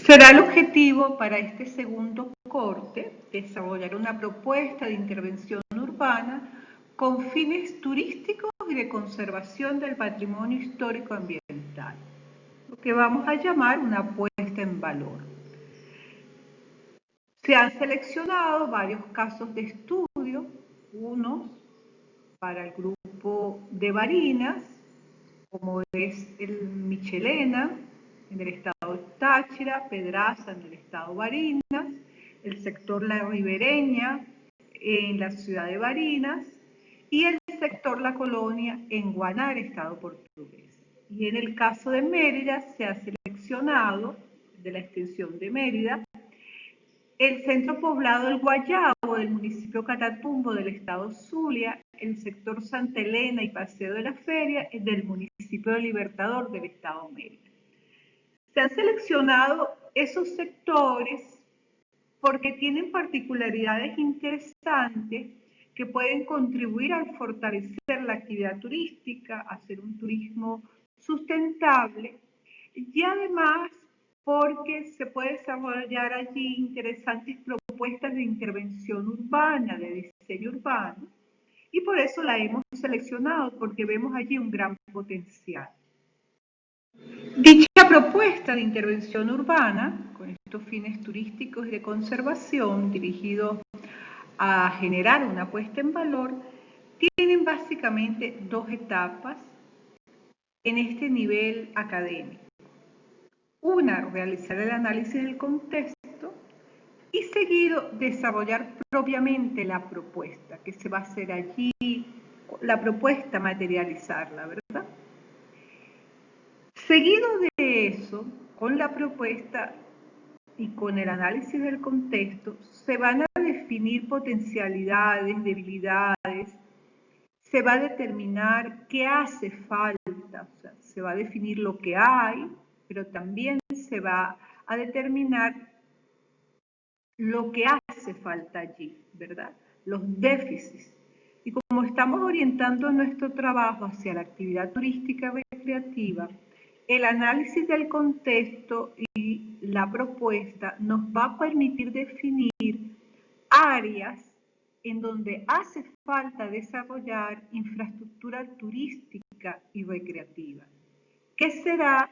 Será el objetivo para este segundo corte desarrollar una propuesta de intervención urbana con fines turísticos y de conservación del patrimonio histórico ambiental, lo que vamos a llamar una puesta en valor. Se han seleccionado varios casos de estudio, unos para el grupo de Barinas, como es el Michelena, en el estado de Táchira, Pedraza, en el estado de Barinas, el sector La Ribereña, en la ciudad de Barinas, y el sector La Colonia, en Guanar, estado portugués. Y en el caso de Mérida se ha seleccionado, de la extensión de Mérida, el centro poblado del Guayabo del municipio Catatumbo del estado Zulia, el sector Santa Elena y Paseo de la Feria del municipio de Libertador del estado Mérida. Se han seleccionado esos sectores porque tienen particularidades interesantes que pueden contribuir a fortalecer la actividad turística, a hacer un turismo sustentable y además porque se puede desarrollar allí interesantes propuestas de intervención urbana, de diseño urbano, y por eso la hemos seleccionado, porque vemos allí un gran potencial. Dicha propuesta de intervención urbana, con estos fines turísticos y de conservación dirigidos a generar una puesta en valor, tienen básicamente dos etapas en este nivel académico. Una, realizar el análisis del contexto y seguido desarrollar propiamente la propuesta que se va a hacer allí, la propuesta materializarla, ¿verdad? Seguido de eso, con la propuesta y con el análisis del contexto, se van a definir potencialidades, debilidades, se va a determinar qué hace falta, o sea, se va a definir lo que hay, pero también se va a determinar lo que hace falta allí, ¿verdad? Los déficits. Y como estamos orientando nuestro trabajo hacia la actividad turística recreativa, el análisis del contexto y la propuesta nos va a permitir definir áreas en donde hace falta desarrollar infraestructura turística y recreativa. ¿Qué será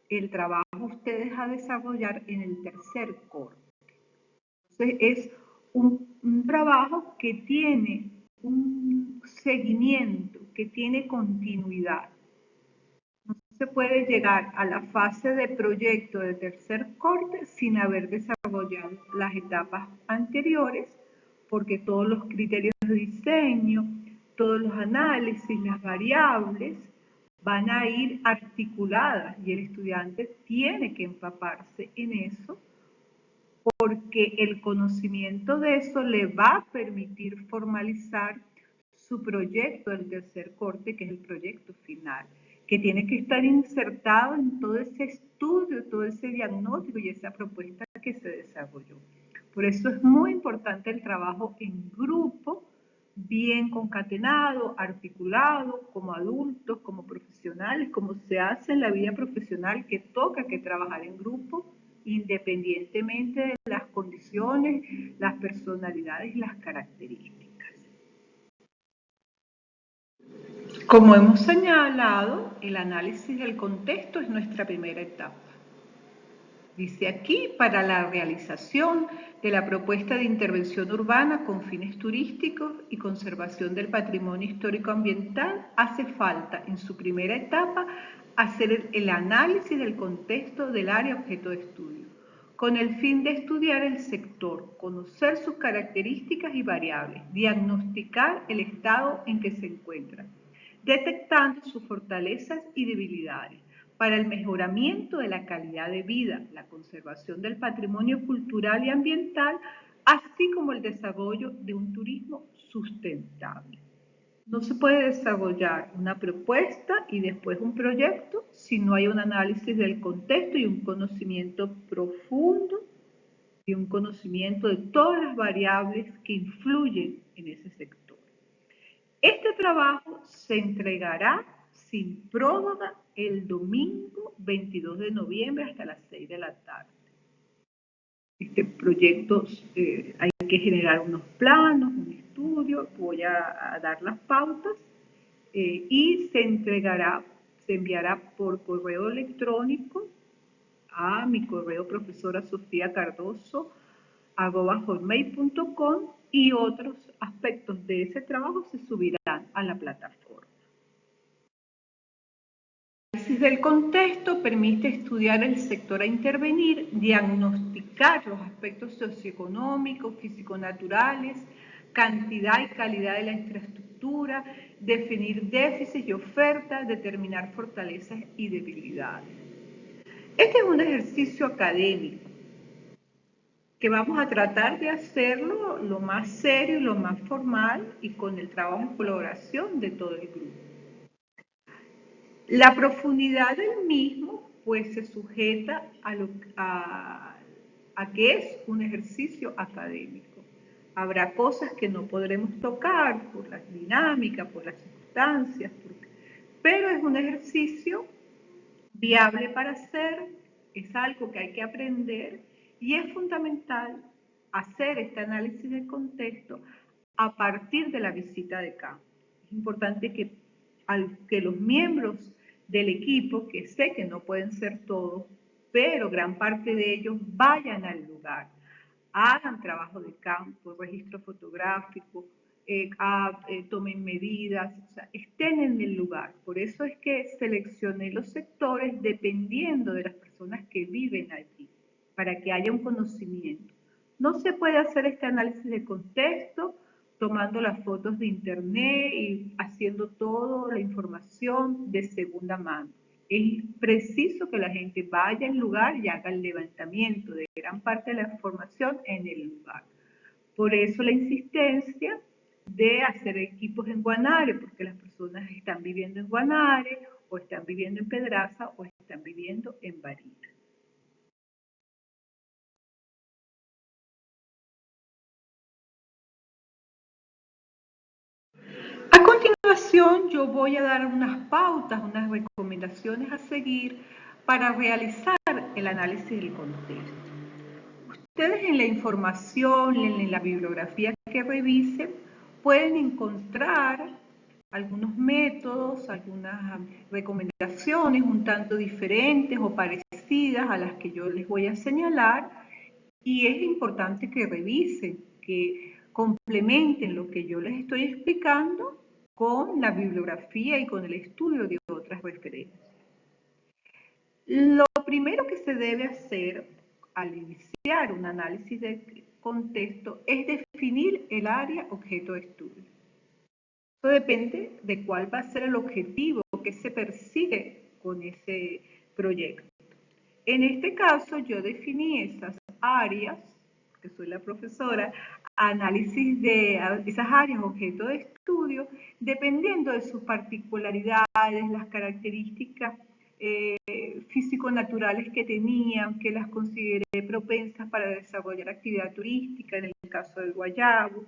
el trabajo ustedes a desarrollar en el tercer corte? Entonces es un trabajo que tiene un seguimiento, que tiene continuidad. No se puede llegar a la fase de proyecto de tercer corte sin haber desarrollado las etapas anteriores, porque todos los criterios de diseño, todos los análisis, las variables, van a ir articuladas y el estudiante tiene que empaparse en eso porque el conocimiento de eso le va a permitir formalizar su proyecto del tercer corte, que es el proyecto final, que tiene que estar insertado en todo ese estudio, todo ese diagnóstico y esa propuesta que se desarrolló. Por eso es muy importante el trabajo en grupo, bien concatenado, articulado, como adultos, como profesionales, como se hace en la vida profesional, que toca que trabajar en grupo, independientemente de las condiciones, las personalidades y las características. Como hemos señalado, el análisis del contexto es nuestra primera etapa. Dice aquí, para la realización de la propuesta de intervención urbana con fines turísticos y conservación del patrimonio histórico ambiental, hace falta en su primera etapa hacer el análisis del contexto del área objeto de estudio, con el fin de estudiar el sector, conocer sus características y variables, diagnosticar el estado en que se encuentra, detectando sus fortalezas y debilidades, para el mejoramiento de la calidad de vida, la conservación del patrimonio cultural y ambiental, así como el desarrollo de un turismo sustentable. No se puede desarrollar una propuesta y después un proyecto si no hay un análisis del contexto y un conocimiento profundo y un conocimiento de todas las variables que influyen en ese sector. Este trabajo se entregará sin prórroga el domingo 22 de noviembre hasta las 6 de la tarde. proyectos, hay que generar unos planos, un estudio, voy a dar las pautas y se enviará por correo electrónico a mi correo profesora.sofiacardoso@hotmail.com y otros aspectos de ese trabajo se subirán a la plataforma. El análisis del contexto permite estudiar el sector a intervenir, diagnosticar los aspectos socioeconómicos, físico-naturales, cantidad y calidad de la infraestructura, definir déficits y ofertas, determinar fortalezas y debilidades. Este es un ejercicio académico que vamos a tratar de hacerlo lo más serio y lo más formal y con el trabajo en colaboración de todo el grupo. La profundidad del mismo pues se sujeta a que es un ejercicio académico. Habrá cosas que no podremos tocar por la dinámica, por las circunstancias, pero es un ejercicio viable para hacer, es algo que hay que aprender y es fundamental hacer este análisis del contexto a partir de la visita de campo. Es importante que los miembros del equipo, que sé que no pueden ser todos, pero gran parte de ellos vayan al lugar, hagan trabajo de campo, registro fotográfico, tomen medidas, o sea, estén en el lugar. Por eso es que seleccioné los sectores dependiendo de las personas que viven allí, para que haya un conocimiento. No se puede hacer este análisis de contexto tomando las fotos de internet y haciendo toda la información de segunda mano. Es preciso que la gente vaya al lugar y haga el levantamiento de gran parte de la información en el lugar. Por eso la insistencia de hacer equipos en Guanare, porque las personas están viviendo en Guanare, o están viviendo en Pedraza, o están viviendo en Barina. A continuación, yo voy a dar unas pautas, unas recomendaciones a seguir para realizar el análisis del contexto. Ustedes en la información, en la bibliografía que revisen, pueden encontrar algunos métodos, algunas recomendaciones un tanto diferentes o parecidas a las que yo les voy a señalar, y es importante que revisen, que complementen lo que yo les estoy explicando con la bibliografía y con el estudio de otras referencias. Lo primero que se debe hacer al iniciar un análisis de contexto es definir el área objeto de estudio. Eso depende de cuál va a ser el objetivo que se persigue con ese proyecto. En este caso, yo definí esas áreas, que soy la profesora, análisis de esas áreas objeto de estudio, dependiendo de sus particularidades, las características físico-naturales que tenían, que las consideré propensas para desarrollar actividad turística, en el caso del Guayabo,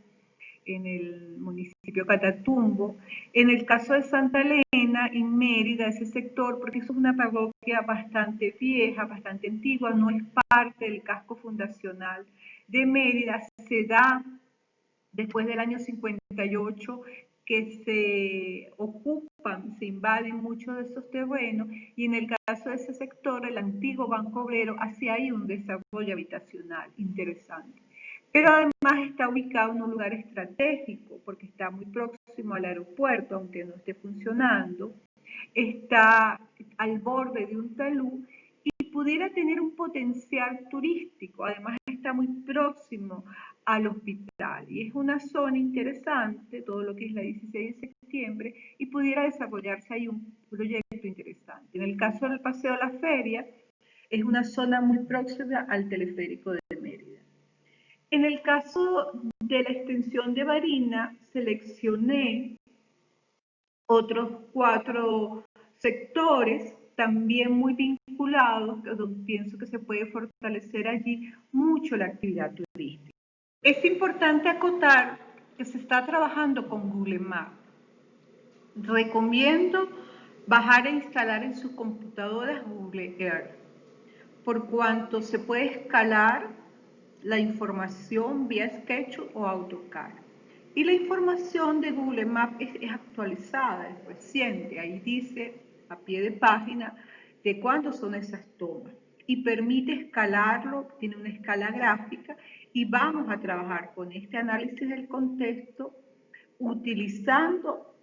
en el municipio Catatumbo. En el caso de Santa Elena, en Mérida, ese sector, porque eso es una parroquia bastante vieja, bastante antigua, no es parte del casco fundacional de Mérida, se da después del año 58 que se ocupan, se invaden muchos de esos terrenos, y en el caso de ese sector, el antiguo Banco Obrero, hacia ahí un desarrollo habitacional interesante. Pero además está ubicado en un lugar estratégico, porque está muy próximo al aeropuerto, aunque no esté funcionando, está al borde de un talud y pudiera tener un potencial turístico. Además está muy próximo al hospital y es una zona interesante, todo lo que es la 16 de septiembre, y pudiera desarrollarse ahí un proyecto interesante. En el caso del Paseo de la Feria, es una zona muy próxima al teleférico de Mérida. En el caso de la extensión de Barina, seleccioné otros 4 sectores también muy vinculados, donde pienso que se puede fortalecer allí mucho la actividad turística. Es importante acotar que se está trabajando con Google Maps. Recomiendo bajar e instalar en sus computadoras Google Earth, por cuanto se puede escalar la información vía SketchUp o AutoCAD. Y la información de Google Maps es actualizada, es reciente. Ahí dice a pie de página de cuándo son esas tomas. Y permite escalarlo, tiene una escala gráfica y vamos a trabajar con este análisis del contexto utilizando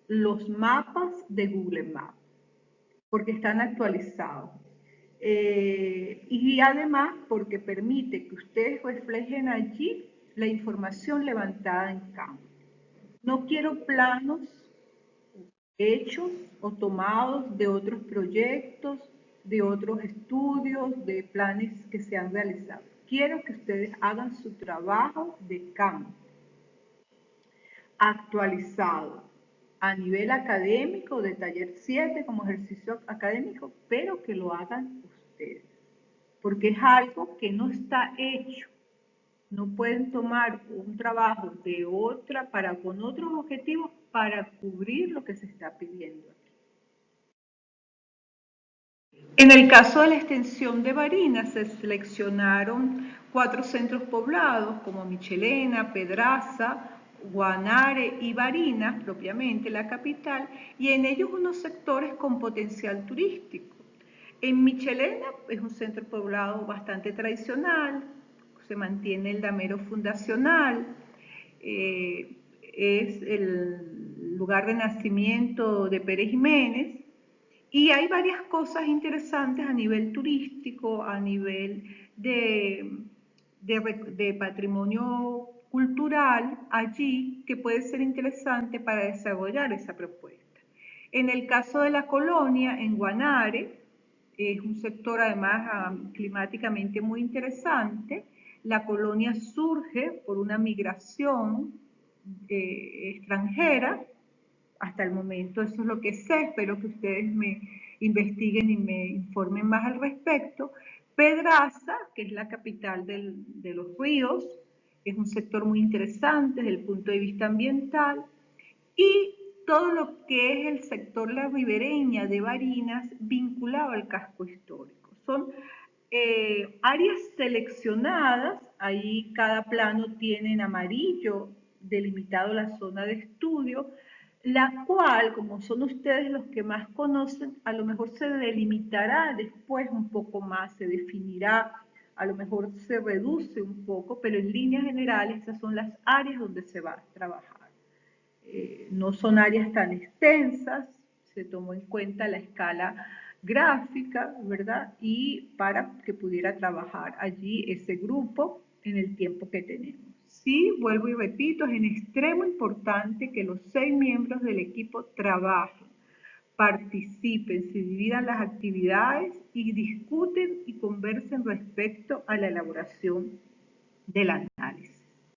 los mapas de Google Maps, porque están actualizados. Y además porque permite que ustedes reflejen allí la información levantada en campo. No quiero planos hechos o tomados de otros proyectos, de otros estudios, de planes que se han realizado. Quiero que ustedes hagan su trabajo de campo, actualizado a nivel académico, de taller 7 como ejercicio académico, pero que lo hagan ustedes, porque es algo que no está hecho. No pueden tomar un trabajo de otra con otros objetivos para cubrir lo que se está pidiendo aquí. En el caso de la extensión de Barinas, se seleccionaron 4 centros poblados como Michelena, Pedraza, Guanare y Barinas, propiamente la capital, y en ellos unos sectores con potencial turístico. En Michelena es un centro poblado bastante tradicional, se mantiene el damero fundacional, es el lugar de nacimiento de Pérez Jiménez, y hay varias cosas interesantes a nivel turístico, a nivel de patrimonio cultural allí que puede ser interesante para desarrollar esa propuesta. En el caso de la colonia, en Guanare, es un sector además climáticamente muy interesante. La colonia surge por una migración extranjera. Hasta el momento eso es lo que sé, espero que ustedes me investiguen y me informen más al respecto. Pedraza, que es la capital de los ríos, es un sector muy interesante desde el punto de vista ambiental, y todo lo que es el sector La Ribereña de Barinas vinculado al casco histórico. Son áreas seleccionadas, ahí cada plano tiene en amarillo delimitado la zona de estudio, la cual, como son ustedes los que más conocen, a lo mejor se delimitará después un poco más, se definirá, a lo mejor se reduce un poco, pero en líneas generales esas son las áreas donde se va a trabajar. No son áreas tan extensas, se tomó en cuenta la escala gráfica, ¿verdad? Y para que pudiera trabajar allí ese grupo en el tiempo que tenemos. Sí, vuelvo y repito, es en extremo importante que los 6 miembros del equipo trabajen, participen, se dividan las actividades y discuten y conversen respecto a la elaboración del análisis.